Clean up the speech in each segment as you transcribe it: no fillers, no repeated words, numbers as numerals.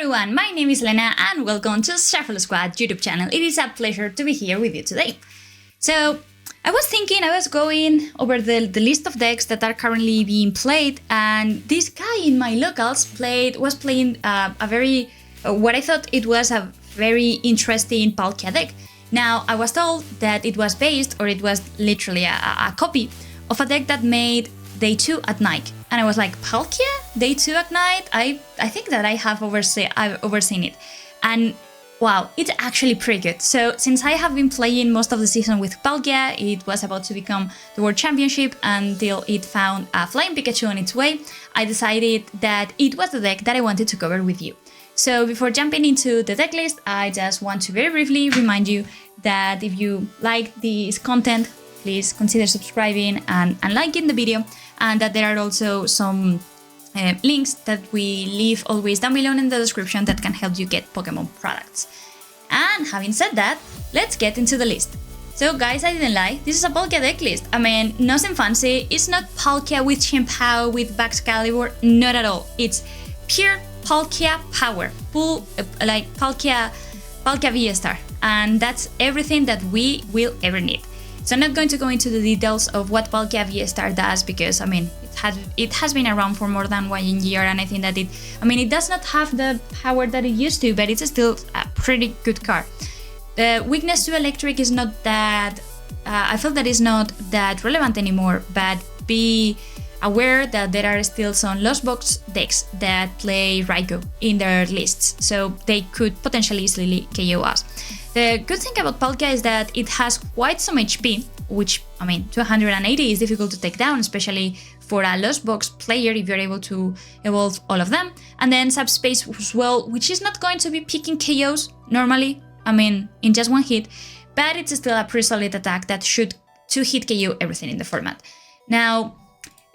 everyone, my name is Elena and welcome to Shuffle Squad YouTube channel. It is a pleasure to be here with you today. So, I was going over the list of decks that are currently being played, and this guy in my locals was playing what I thought it was a very interesting Palkia deck. Now, I was told that it was literally a copy of a deck that made Day 2 at night. And I was like, Palkia? Day 2 at night? I think that I've overseen it. And wow, it's actually pretty good. So since I have been playing most of the season with Palkia, it was about to become the World Championship until it found a Flying Pikachu on its way, I decided that it was the deck that I wanted to cover with you. So before jumping into the deck list, I just want to very briefly remind you that if you like this content, please consider subscribing and liking the video, and that there are also some links that we leave always down below in the description that can help you get Pokemon products. And having said that, let's get into the list. So guys, I didn't lie, this is a Palkia deck list. I mean, nothing fancy, it's not Palkia with Chien-Pao, with Excalibur, not at all. It's pure Palkia power, like Palkia VSTAR, and that's everything that we will ever need. So I'm not going to go into the details of what Palkia VSTAR does, because I mean it has been around for more than 1 year, and I think that it does not have the power that it used to, but it's still a pretty good card. The weakness to electric is not that I feel that is not that relevant anymore, but be aware that there are still some Lost Box decks that play Raikou in their lists, so they could potentially easily KO us. The good thing about Palkia is that it has quite some HP, which, 280 is difficult to take down, especially for a Lost Box player if you're able to evolve all of them. And then Subspace as well, which is not going to be picking KOs normally, in just one hit, but it's still a pretty solid attack that should 2-hit KO everything in the format. Now,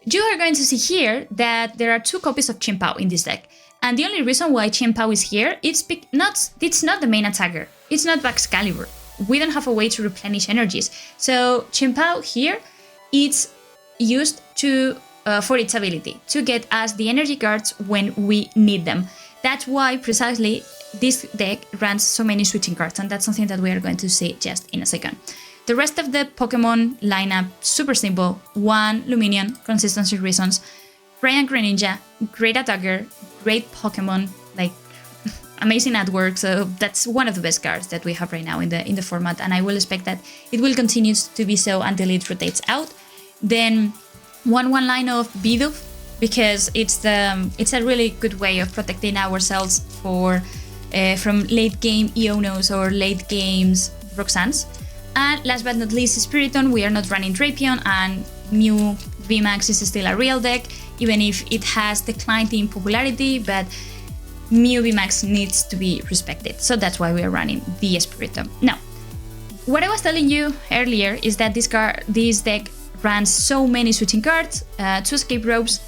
you are going to see here that there are 2 copies of Chien-Pao in this deck. And the only reason why Chien-Pao is here, it's not the main attacker. It's not Excalibur. We don't have a way to replenish energies. So Chien-Pao here, it's used for its ability to get us the energy cards when we need them. That's why precisely this deck runs so many switching cards, and that's something that we are going to see just in a second. The rest of the Pokemon lineup, super simple. 1 Lumineon, consistency reasons. Radiant Greninja, great attacker, great Pokemon, like amazing artwork. So that's one of the best cards that we have right now in the format, and I will expect that it will continue to be so until it rotates out. Then one line of Bidoof, because it's a really good way of protecting ourselves from late game Ionos or late games Roxannes. And last but not least, Spiritomb. We are not running Drapion, and Mew VMAX is still a real deck, even if it has declined in popularity, but Mew VMAX needs to be respected. So that's why we are running the Spiritomb. Now, what I was telling you earlier is that this deck runs so many switching cards, 2 escape ropes,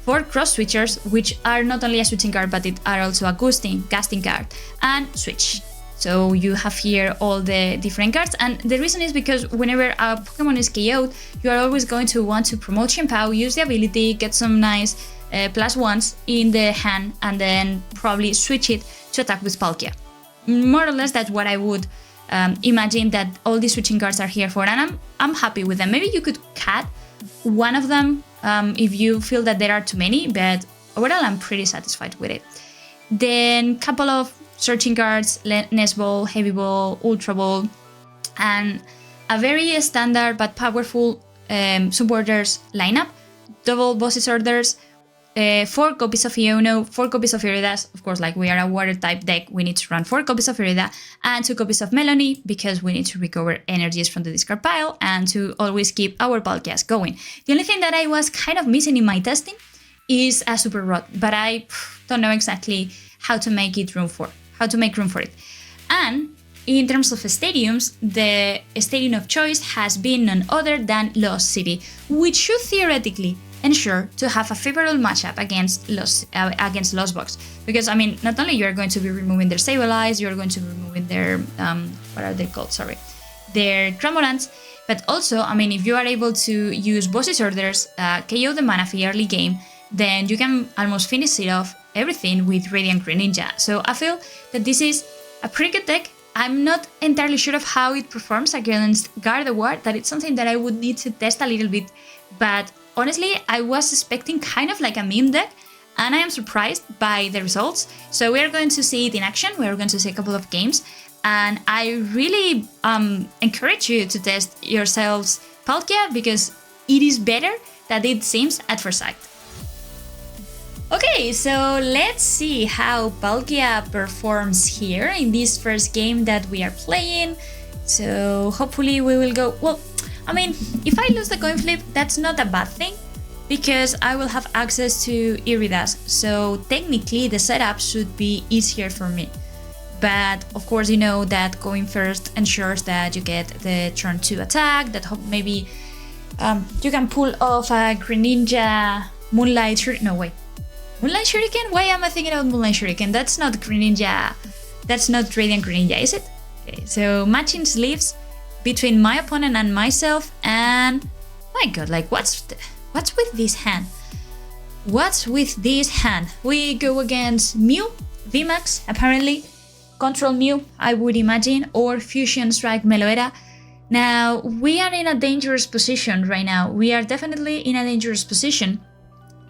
4 cross switchers, which are not only a switching card, but it are also a casting card, and switch. So you have here all the different cards, and the reason is because whenever a Pokemon is KO'd, you are always going to want to promote Chien-Pao, use the ability, get some nice +1s in the hand, and then probably switch it to attack with Palkia. More or less that's what I would imagine that all these switching cards are here for, and I'm happy with them. Maybe you could cut one of them if you feel that there are too many, but overall I'm pretty satisfied with it. Then couple of searching cards, Nest Ball, Heavy Ball, Ultra Ball, and a very standard but powerful supporters lineup. Double bosses orders, 4 copies of Iono, 4 copies of Irida. Of course, like we are a water type deck, we need to run 4 copies of Irida, and 2 copies of Melony, because we need to recover energies from the discard pile and to always keep our Palkias going. The only thing that I was kind of missing in my testing is a Super Rod, but I don't know exactly how to make room for it. And in terms of stadiums, the stadium of choice has been none other than Lost City, which should theoretically ensure to have a favorable matchup against Lost Box, because not only you're going to be removing their Sableye, you're going to be removing their what are they called? Their Cramorants, but also if you are able to use bosses orders, KO the Manaphy early game, then you can almost finish it off everything with Radiant Greninja. So I feel that this is a pretty good deck. I'm not entirely sure of how it performs against Gardevoir. That it's something that I would need to test a little bit. But honestly, I was expecting kind of like a meme deck, and I am surprised by the results. So we are going to see it in action. We are going to see a couple of games. And I really encourage you to test yourselves Palkia, because it is better than it seems at first sight. Okay, so let's see how Palkia performs here in this first game that we are playing. So hopefully we will go... Well, I mean, if I lose the coin flip, that's not a bad thing, because I will have access to Iridas. So technically the setup should be easier for me. But of course, you know that going first ensures that you get the turn 2 attack, that maybe you can pull off a Greninja Moonlight Shuriken. No, wait. Moonlight Shuriken? Why am I thinking about Moonlight Shuriken? That's not Greninja. That's not Radiant Greninja, is it? Okay, so matching sleeves between my opponent and myself, and my god, like what's with this hand? What's with this hand? We go against Mew, VMAX, apparently. Control Mew, I would imagine, or Fusion Strike Meloetta. Now, we are in a dangerous position right now. We are definitely in a dangerous position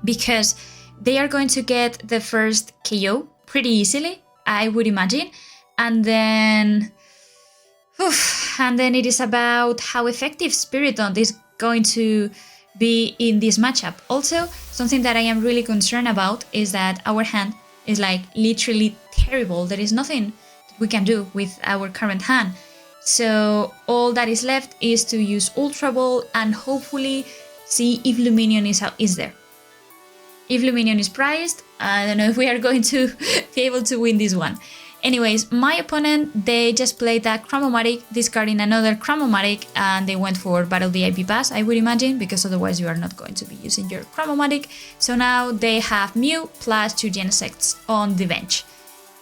because they are going to get the first KO pretty easily, I would imagine. And then it is about how effective Spiritomb is going to be in this matchup. Also, something that I am really concerned about is that our hand is like literally terrible. There is nothing we can do with our current hand. So all that is left is to use Ultra Ball and hopefully see if Lumineon is there. If Lumineon is prized, I don't know if we are going to be able to win this one. Anyways, my opponent, they just played a Chromomatic, discarding another Chromomatic, and they went for Battle VIP Pass, I would imagine, because otherwise you are not going to be using your Chromomatic. So now they have Mew plus 2 Genesects on the bench.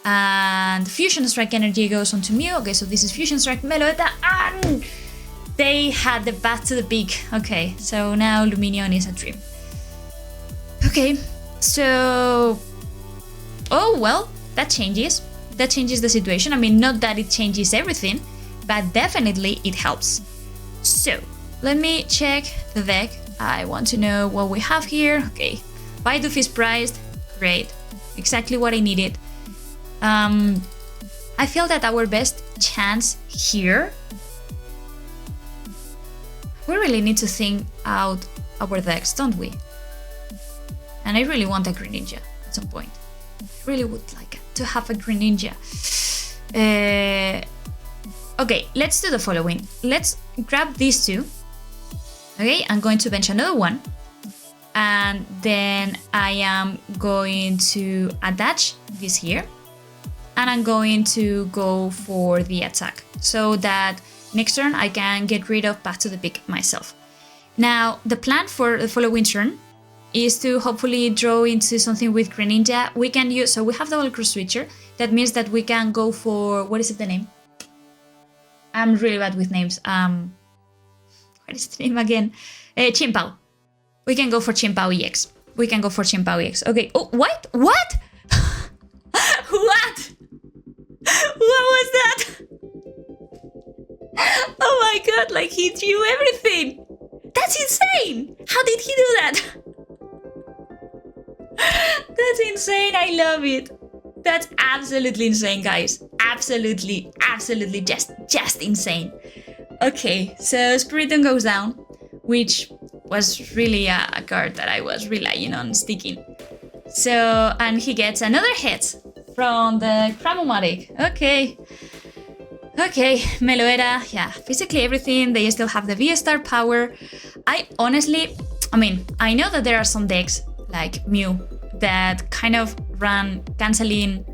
And Fusion Strike energy goes onto Mew. Okay, so this is Fusion Strike Meloetta, and they had the path to the peak. Okay, so now Lumineon is a dream. Okay, so... Oh, well, that changes. That changes the situation. I mean, not that it changes everything, but definitely it helps. So, let me check the deck. I want to know what we have here. Okay, Bidoof is prized. Great. Exactly what I needed. I feel that our best chance here... We really need to think out our decks, don't we? And I really want a Greninja at some point. I really would like to have a Greninja. Okay, let's do the following. Let's grab these two. Okay, I'm going to bench another one. And then I am going to attach this here. And I'm going to go for the attack, so that next turn I can get rid of Path to the Peak myself. Now, the plan for the following turn is to hopefully draw into something with Greninja. We can use, so we have double Cross Switcher. That means that we can go for, what is it the name? I'm really bad with names. What is the name again? Chien-Pao. We can go for Chien-Pao EX. We can go for Chien-Pao EX. Okay, oh, what? What? What? What was that? Oh my god, like he drew everything! That's insane! How did he do that? That's insane, I love it! That's absolutely insane, guys. Absolutely just insane. Okay, so Spiritomb goes down, which was really a card that I was relying on sticking. So, and he gets another hit from the Chromomatic. Okay, Meloetta, yeah, physically everything, they still have the VSTAR power. I honestly, I mean, I know that there are some decks like Mew that kind of run canceling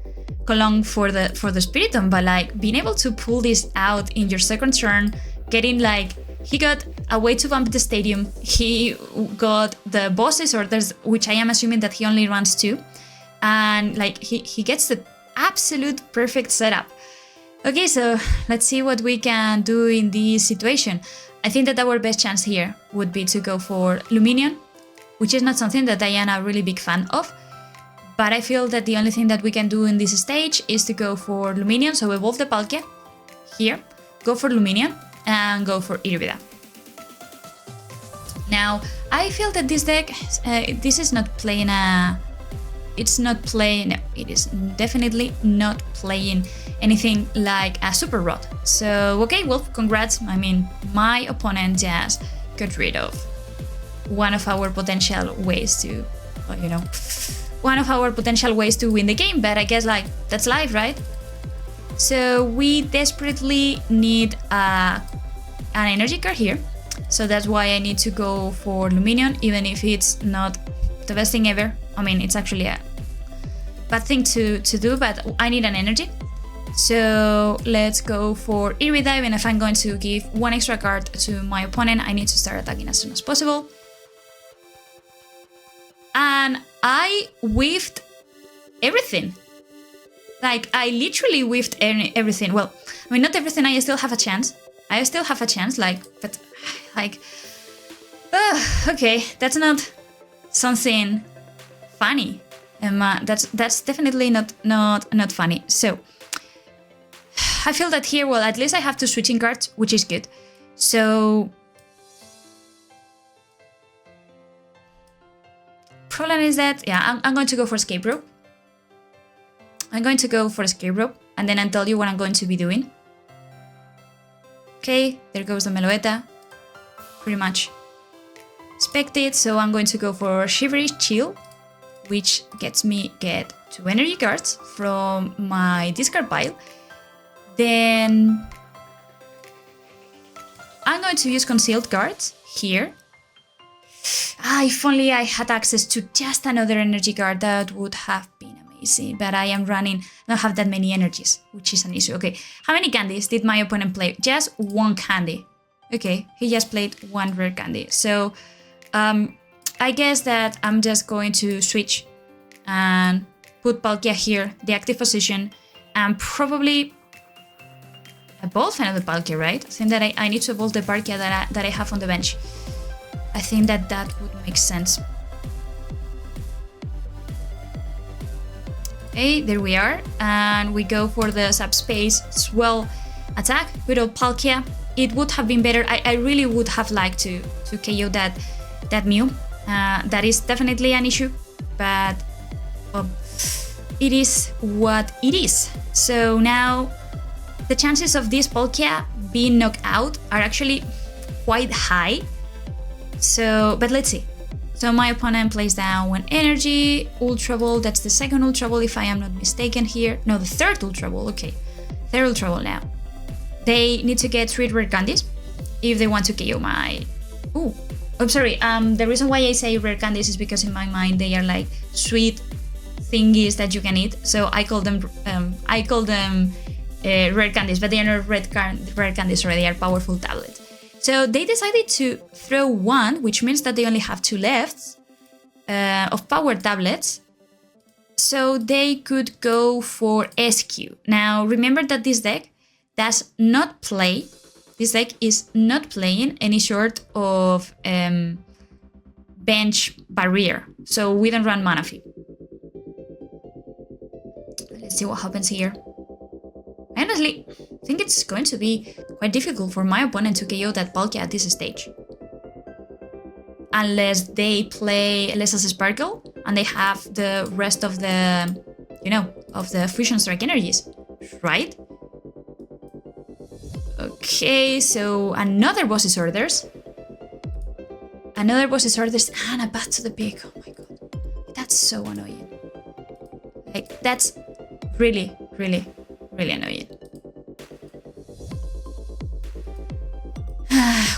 Colong for the Spiritomb, but like being able to pull this out in your second turn, getting like, he got a way to bump the stadium, he got the bosses orders, which I am assuming that he only runs 2, and like he gets the absolute perfect setup. Okay, so let's see what we can do in this situation. I think that our best chance here would be to go for Lumineon, which is not something that I am a really big fan of, But I feel that the only thing that we can do in this stage is to go for Lumineon, so evolve the Palkia here, go for Lumineon, and go for Irida. Now, I feel that this deck, this is not playing it is definitely not playing anything like a Super Rod. So, okay, well, congrats. I mean, my opponent just got rid of one of our potential ways to, one of our potential ways to win the game, but I guess, like, that's life, right? So we desperately need an energy card here. So that's why I need to go for Lumineon, even if it's not the best thing ever. I mean, it's actually a bad thing to do, but I need an energy. So let's go for Irida. Even if I'm going to give one extra card to my opponent, I need to start attacking as soon as possible. And I whiffed everything. Like, I literally whiffed everything. Well, I mean, not everything, I still have a chance. But okay, that's not something funny. That's definitely not funny. So I feel that here, well, at least I have 2 switching cards, which is good. So problem is that, yeah, I'm going to go for Escape Rope. I'm going to go for Escape Rope, and then I'll tell you what I'm going to be doing. Okay, there goes the Meloetta. Pretty much expected, so I'm going to go for Shivery Chill, which gets me 2 energy cards from my discard pile. Then I'm going to use concealed cards here. If only I had access to just another energy card, that would have been amazing. But I don't have that many energies, which is an issue. Okay, how many candies did my opponent play? Just 1 candy. Okay, he just played 1 rare candy. So I guess that I'm just going to switch and put Palkia here, the active position, and probably evolve another Palkia, right? I think that I need to evolve the Palkia that I have on the bench. I think that would make sense. Okay, there we are, and we go for the subspace swell attack with Palkia. It would have been better. I really would have liked to KO that Mew. That is definitely an issue, but well, it is what it is. So now the chances of this Palkia being knocked out are actually quite high. So, but let's see. So my opponent plays down 1 energy, Ultra Ball, that's the second Ultra Ball if I am not mistaken here. No, the third Ultra Ball, okay. Third Ultra Ball now. They need to get 3 rare candies if they want to KO my... Ooh, I'm sorry, the reason why I say rare candies is because in my mind they are like sweet thingies that you can eat. So I call them rare candies, but they are not rare candies, sorry, they are powerful tablets. So they decided to throw 1, which means that they only have 2 left of power tablets. So they could go for SQ. Now remember that this deck does not play. This deck is not playing any sort of bench barrier. So we don't run Mana Fee. Let's see what happens here. I honestly think it's going to be quite difficult for my opponent to KO that Palkia at this stage. Unless they play Lesa's Sparkle and they have the rest of the, of the Fusion Strike energies, right? Okay, so another boss's orders. Another boss's orders and a Back to the Peak. Oh my god, that's so annoying. Like, that's really annoying.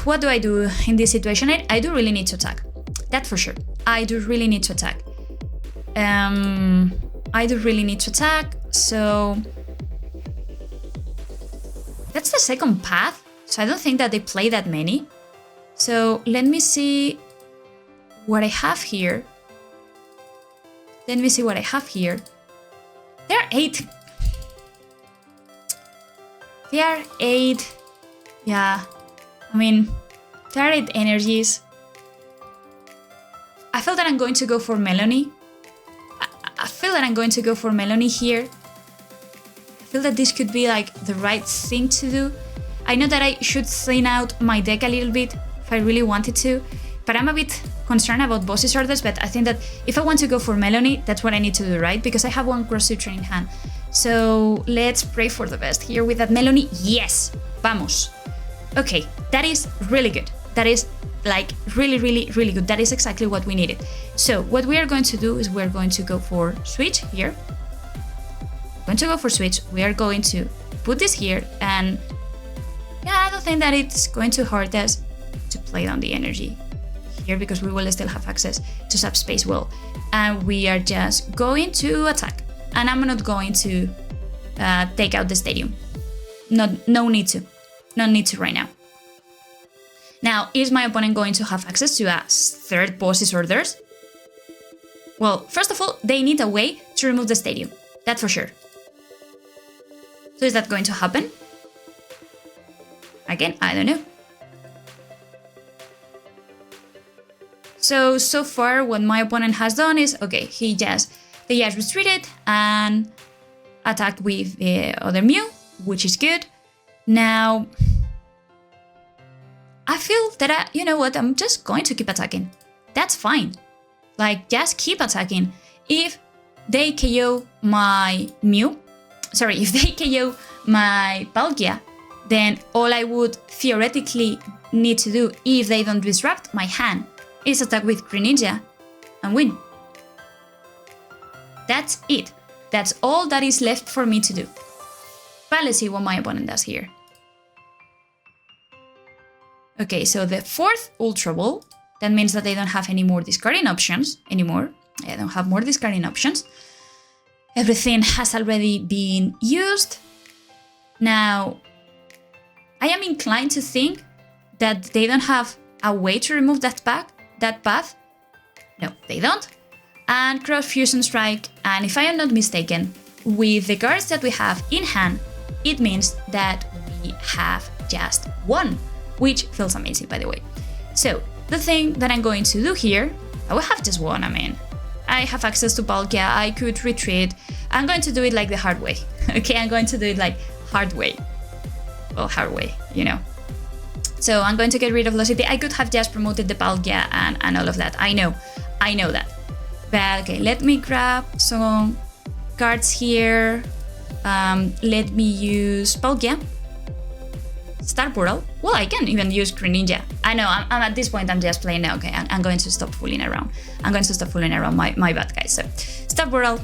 What do I do in this situation? I do really need to attack. That for sure. I do really need to attack. So that's the second path. So I don't think that they play that many. So let me see what I have here. There are 8. There are 8. Yeah. I mean, there are 8 energies. I feel that I'm going to go for Melony. I feel feel that I'm going to go for Melony here. I feel that this could be like the right thing to do. I know that I should thin out my deck a little bit if I really wanted to, but I'm a bit concerned about bosses orders, but I think that if I want to go for Melony, that's what I need to do, right? Because I have one Cross Switcher in hand. So let's pray for the best here with that Melony. Yes, vamos. Okay, that is really good. That is like really good. That is exactly what we needed. So what we are going to do is we're going to go for Switch here. We're going to go for Switch. We are going to put this here, and yeah, I don't think that it's going to hurt us to play down the energy here because we will still have access to subspace well. And we are just going to attack. And I'm not going to take out the stadium. No need to. No need to right now. Now, is my opponent going to have access to a third boss's orders? Well, first of all, they need a way to remove the stadium. That's for sure. So is that going to happen? Again, I don't know. So far, what my opponent has done is, okay, they just retreated and attacked with the other Mew, which is good. Now, I feel that, you know what, I'm just going to keep attacking. That's fine. Like, just keep attacking. If they KO my Mew, if they KO my Palkia, then all I would theoretically need to do, if they don't disrupt my hand, is attack with Greninja and win. That's it. That's all that is left for me to do. But let's see what my opponent does here. Okay, so the fourth Ultra Ball, that means that they don't have any more discarding options anymore. I don't have more discarding options. Everything has already been used. Now, I am inclined to think that they don't have a way to remove that path. No, they don't. And Cross Fusion Strike, and if I am not mistaken, with the cards that we have in hand, it means that we have just one, which feels amazing, by the way. So, the thing that I'm going to do here, I will have just one, I mean. I have access to Palkia, I could retreat. I'm going to do it like the hard way. Okay, I'm going to do it like hard way. Well, hard way, you know. So I'm going to get rid of Lost City. I could have just promoted the Palkia and all of that. I know that. But okay, let me grab some cards here. Let me use Palkia. Star Portal. Well, I can even use Greninja. I know, I'm at this point, I'm just playing now. Okay, I'm going to stop fooling around. My bad, guys. So, Star Portal.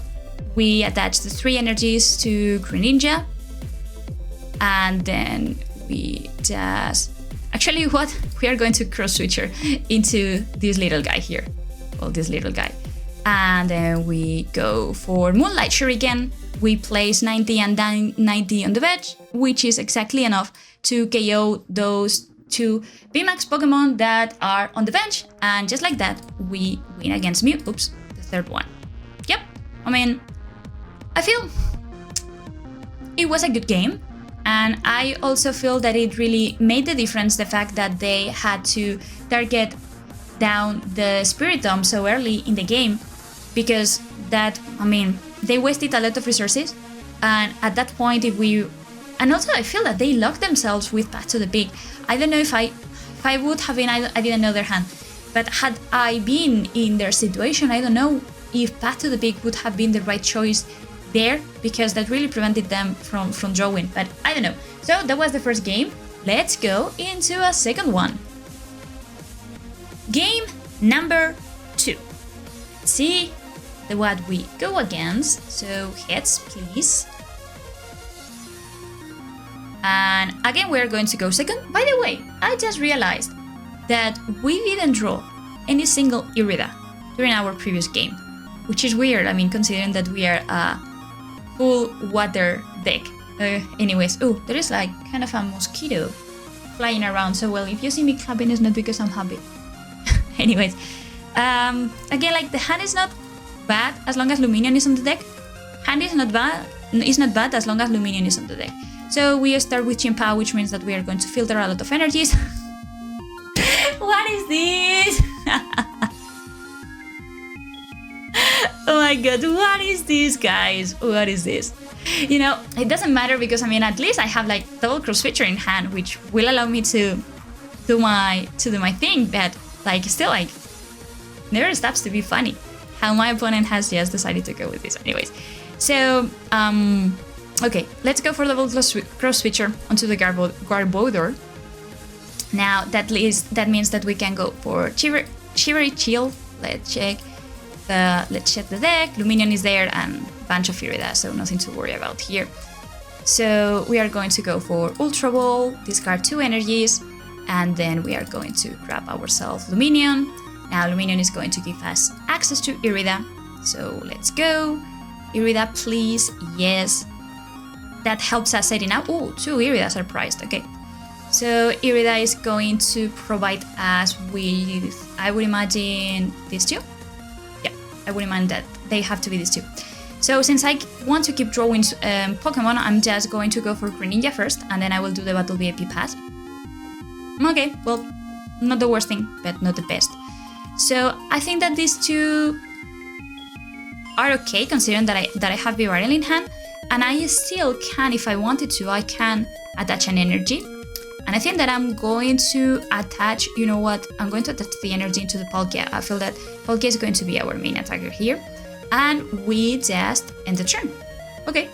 We attach the 3 energies to Greninja. And then we just... Actually, what? We are going to Cross Switcher into this little guy here. Well, this little guy. And then we go for Moonlight Shuriken. We place 90 and 90 on the bench, which is exactly enough to KO those 2 VMAX Pokemon that are on the bench. And just like that, we win against Mew. Oops, the third one. Yep, I mean, I feel it was a good game. And I also feel that it really made the difference, the fact that they had to target down the Spiritomb so early in the game, because that, I mean, they wasted a lot of resources. And at that point, and also I feel that they locked themselves with Path to the Peak. I don't know if I would have been, I didn't know their hand, but had I been in their situation, I don't know if Path to the Peak would have been the right choice there, because that really prevented them from drawing, but I don't know. So that was the first game. Let's go into a second one. Game number 2. Let's see what we go against. So heads, please. And again, we're going to go second. By the way, I just realized that we didn't draw any single Irida during our previous game, which is weird. I mean, considering that we are a full water deck. Anyways, oh, there is like kind of a mosquito flying around. So, well, if you see me clapping, it's not because I'm happy. Anyways, again, like the hand is not bad as long as Lumineon is on the deck. Hand is not bad as long as Lumineon is on the deck. So we start with Chien-Pao, which means that we are going to filter a lot of energies. What is this? Oh my god, what is this, guys? What is this? You know, it doesn't matter because, I mean, at least I have like double Cross Switcher in hand, which will allow me to do my thing, but like still like never stops to be funny how my opponent has just decided to go with this. Anyways, so okay, let's go for double Cross Switcher onto the Garbodor. Now that means that we can go for Shivery Chill. Let's check the deck. Lumineon is there and bunch of Irida, so nothing to worry about here. So we are going to go for Ultra Ball, discard 2 energies, and then we are going to grab ourselves Lumineon. Now Lumineon is going to give us access to Irida, so let's go. Irida, please, yes. That helps us setting up. Oh, 2 Iridas are priced, okay. So Irida is going to provide us with, I would imagine, these 2. Yeah, I would imagine that they have to be these 2. So since I want to keep drawing Pokemon, I'm just going to go for Greninja first, and then I will do the Battle VIP Pass. Okay, well, not the worst thing, but not the best. So I think that these 2 are okay, considering that I have Bibarel in hand, and I still can, if I wanted to, I can attach an energy. And I think that I'm going to attach, you know what, I'm going to attach the energy into the Palkia. I feel that Palkia is going to be our main attacker here. And we just end the turn. Okay,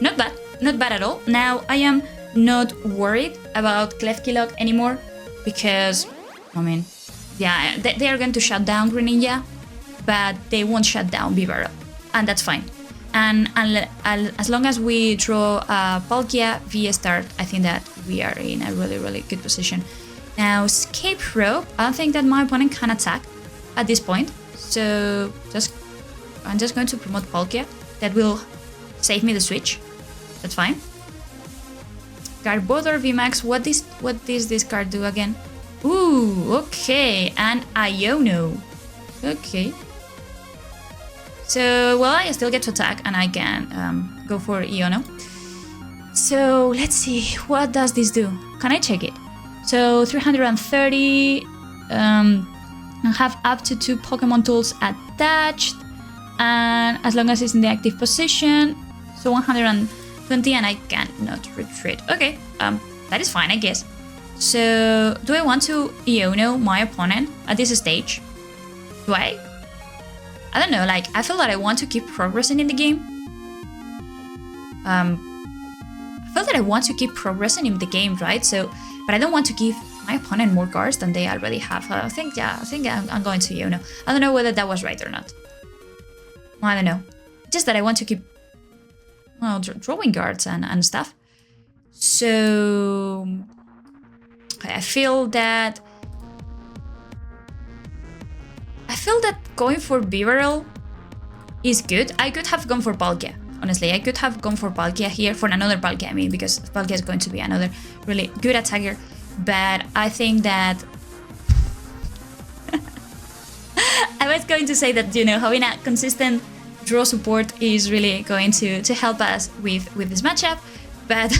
not bad at all. Now I am not worried about Klefki anymore because, I mean, yeah, they are going to shut down Greninja, but they won't shut down Bibarel, and that's fine. And as long as we draw Palkia VSTAR, I think that we are in a really, really good position. Now, Escape Rope, I don't think that my opponent can attack at this point, so I'm just going to promote Palkia. That will save me the switch. That's fine. Garbodor VMAX, what does this card do again? Ooh, okay, and Iono. Okay. So, well, I still get to attack and I can go for Iono. So, let's see, what does this do? Can I check it? So, 330, I have up to 2 Pokemon tools attached. And as long as it's in the active position, so 120 and I cannot retreat. Okay, that is fine, I guess. So, do I want to Iono my opponent at this stage? Do I? I don't know, like, I feel that I want to keep progressing in the game. I feel that I want to keep progressing in the game, right? So, but I don't want to give my opponent more cards than they already have. I think I'm going to Iono. I don't know whether that was right or not. I don't know. Just that I want to keep, well, drawing cards and stuff. So I feel that going for Bibarel is good. I could have gone for Palkia. Honestly, I could have gone for Palkia here, for another Palkia, I mean, because Palkia is going to be another really good attacker. But I think that I was going to say that, you know, having a consistent draw support is really going to help us with this matchup, but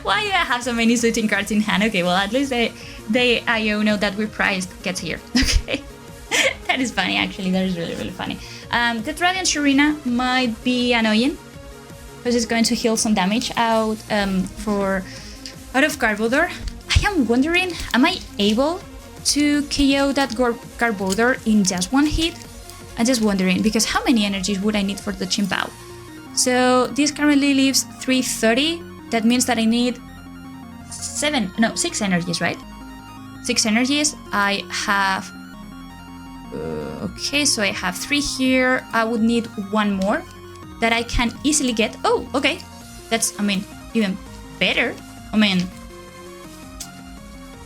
why do I have so many suiting cards in hand? Okay, well, at least the Iono that we priced gets here. Okay, that is funny, actually. That is really, really funny. The Radiant Sharina might be annoying because it's going to heal some damage out of Garbodor. I am wondering, am I able to KO that Garbodor in just one hit? I'm just wondering, because how many energies would I need for the Chien-Pao? So this currently leaves 330. That means that I need 6 energies, right? 6 energies. I have... okay, so I have 3 here. I would need 1 more that I can easily get. Oh, okay. That's, I mean, even better. I mean,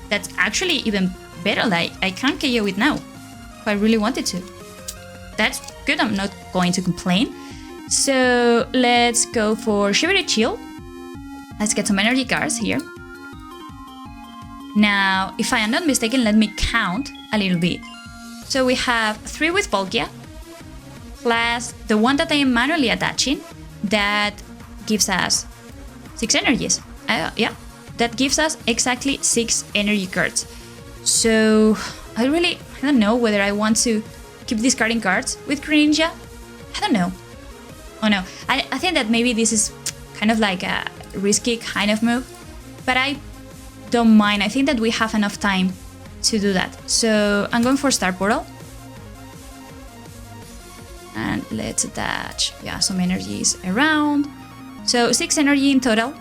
that's actually even better. Like, I can KO it now if I really wanted to. That's good, I'm not going to complain. So let's go for Shivery Chill. Let's get some energy cards here. Now, if I am not mistaken, let me count a little bit. So we have 3 with Palkia, plus the one that I am manually attaching, that gives us 6 energies. Yeah, that gives us exactly 6 energy cards. So I don't know whether I want to keep discarding cards with Greninja? I don't know. Oh no, I think that maybe this is kind of like a risky kind of move, but I don't mind. I think that we have enough time to do that. So I'm going for Star Portal. And let's attach, yeah, some energies around. So 6 energy in total.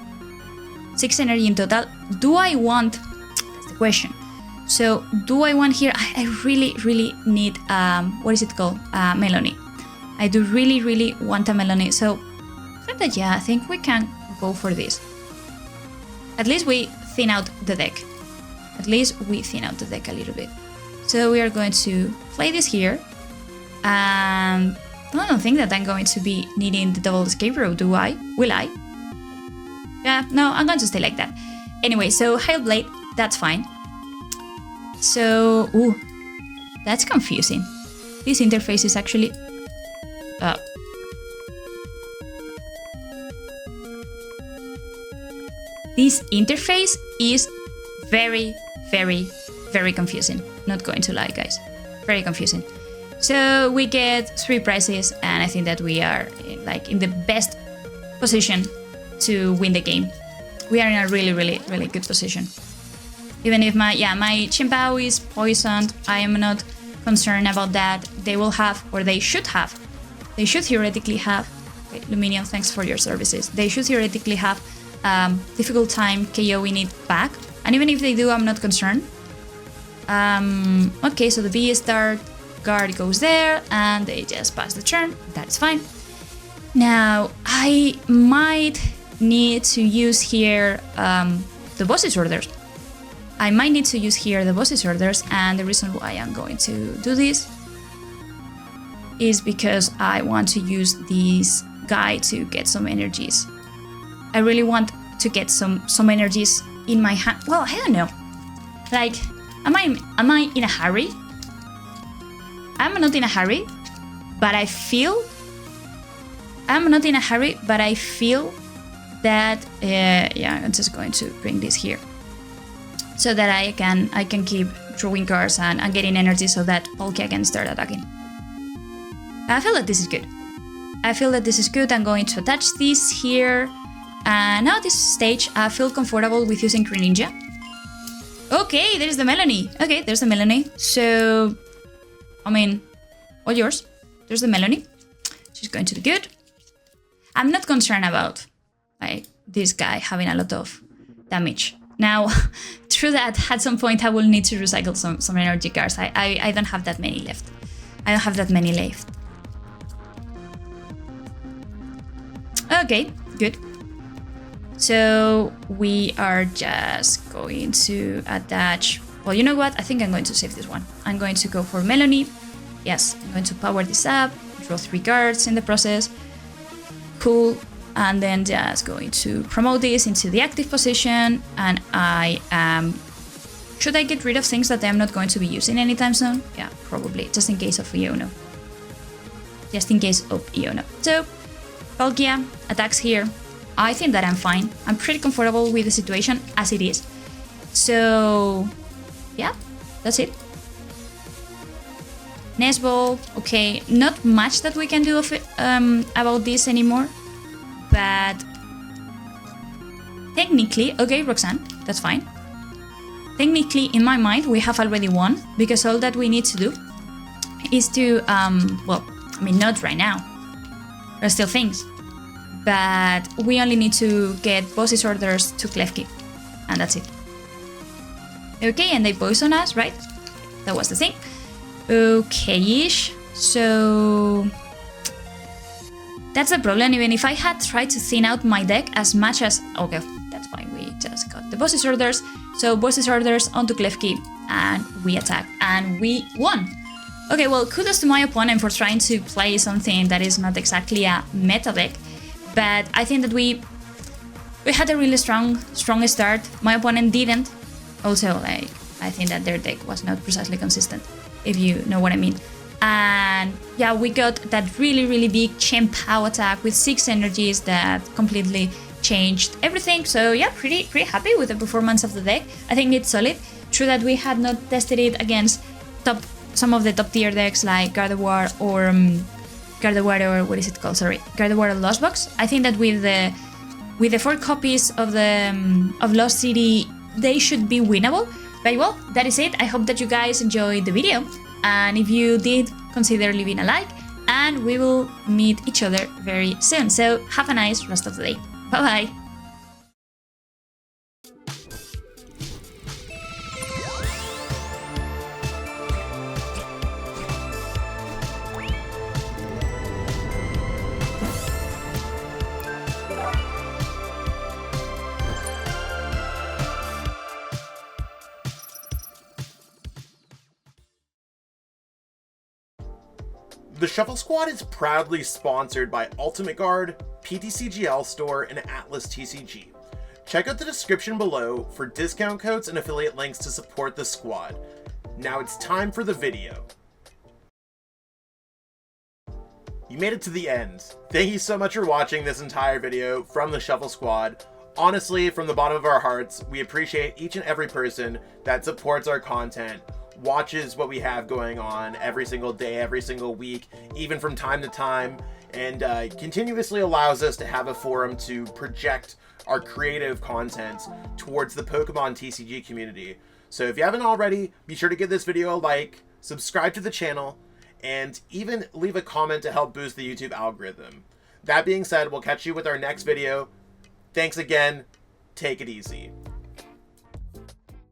6 energy in total. Do I want, that's the question. So do I want here, I really, really need, what is it called? Melony. I do really, really want a Melony. So I think we can go for this. At least we thin out the deck. At least we thin out the deck a little bit. So we are going to play this here. And I don't think that I'm going to be needing the double escape rope, do I? Will I? Yeah, no, I'm going to stay like that. Anyway, so Hail Blade, that's fine. So, ooh, that's confusing. This interface is actually... this interface is very, very, very confusing. Not going to lie, guys. Very confusing. So we get 3 prizes, and I think that we are in the best position to win the game. We are in a really, really, really good position. Even if my Chien-Pao is poisoned, I am not concerned about that. They will have, or they should have, they should theoretically have, okay, Lumineon, thanks for your services. They should theoretically have difficult time KOing it back. And even if they do, I'm not concerned. Okay, so the VSTAR guard goes there, and they just pass the turn. That's fine. Now, I might need to use here the boss's orders. I might need to use here the boss's orders, and the reason why I'm going to do this is because I want to use this guy to get some energies. I really want to get some energies in my hand. Well, I don't know. Like, am I in a hurry? I'm not in a hurry, but I feel... I'm not in a hurry, but I feel that... yeah, I'm just going to bring this here. So that I can keep drawing cards and getting energy so that Palkia can start attacking. I feel that this is good. I feel that this is good. I'm going to attach this here. And now at this stage, I feel comfortable with using Greninja. Okay, there's the Melony. Okay, there's the Melony. So, I mean, all yours. There's the Melony. She's going to do good. I'm not concerned about like this guy having a lot of damage. Now, true that at some point I will need to recycle some energy cards. I don't have that many left. I don't have that many left. Okay, good. So we are just going to attach... Well, you know what? I think I'm going to save this one. I'm going to go for Melony. Yes, I'm going to power this up, draw 3 cards in the process. Cool. And then just going to promote this into the active position. And I am... Should I get rid of things that I'm not going to be using anytime soon? Yeah, probably. Just in case of Iono. Just in case of Iono. So, Palkia attacks here. I think that I'm fine. I'm pretty comfortable with the situation as it is. So, yeah, that's it. Nest Ball, okay, not much that we can do of it, about this anymore. But technically, okay, Roxanne, that's fine. Technically, in my mind, we have already won, because all that we need to do is to, well, I mean, not right now. There are still things. But we only need to get boss's orders to Klefki, and that's it. Okay, and they poison us, right? That was the thing. Okay-ish. So that's the problem. Even if I had tried to thin out my deck as much as... Okay, that's fine. We just got the boss's orders. So boss's orders onto Klefki, and we attacked, and we won. Okay, well, kudos to my opponent for trying to play something that is not exactly a meta deck. But I think that we had a really strong start. My opponent didn't. Also, like, I think that their deck was not precisely consistent, if you know what I mean. And yeah, we got that really, really big Chien-Pao attack with 6 energies that completely changed everything. So yeah, pretty happy with the performance of the deck. I think it's solid. True that we had not tested it against top some of the top tier decks like Gardevoir or what is it called? Sorry, Gardevoir or Lost Box. I think that with the 4 copies of of Lost City, they should be winnable. But well, that is it. I hope that you guys enjoyed the video, and if you did, consider leaving a like, and we will meet each other very soon. So have a nice rest of the day. Bye bye. The Shuffle Squad is proudly sponsored by Ultimate Guard, PTCGL Store, and Atlas TCG. Check out the description below for discount codes and affiliate links to support the squad. Now it's time for the video. You made it to the end. Thank you so much for watching this entire video from the Shuffle Squad. Honestly, from the bottom of our hearts, we appreciate each and every person that supports our content, watches what we have going on every single day, every single week, even from time to time, and continuously allows us to have a forum to project our creative content towards the Pokemon TCG community. So if you haven't already, be sure to give this video a like, subscribe to the channel, and even leave a comment to help boost the YouTube algorithm. That being said, we'll catch you with our next video. Thanks again. Take it easy.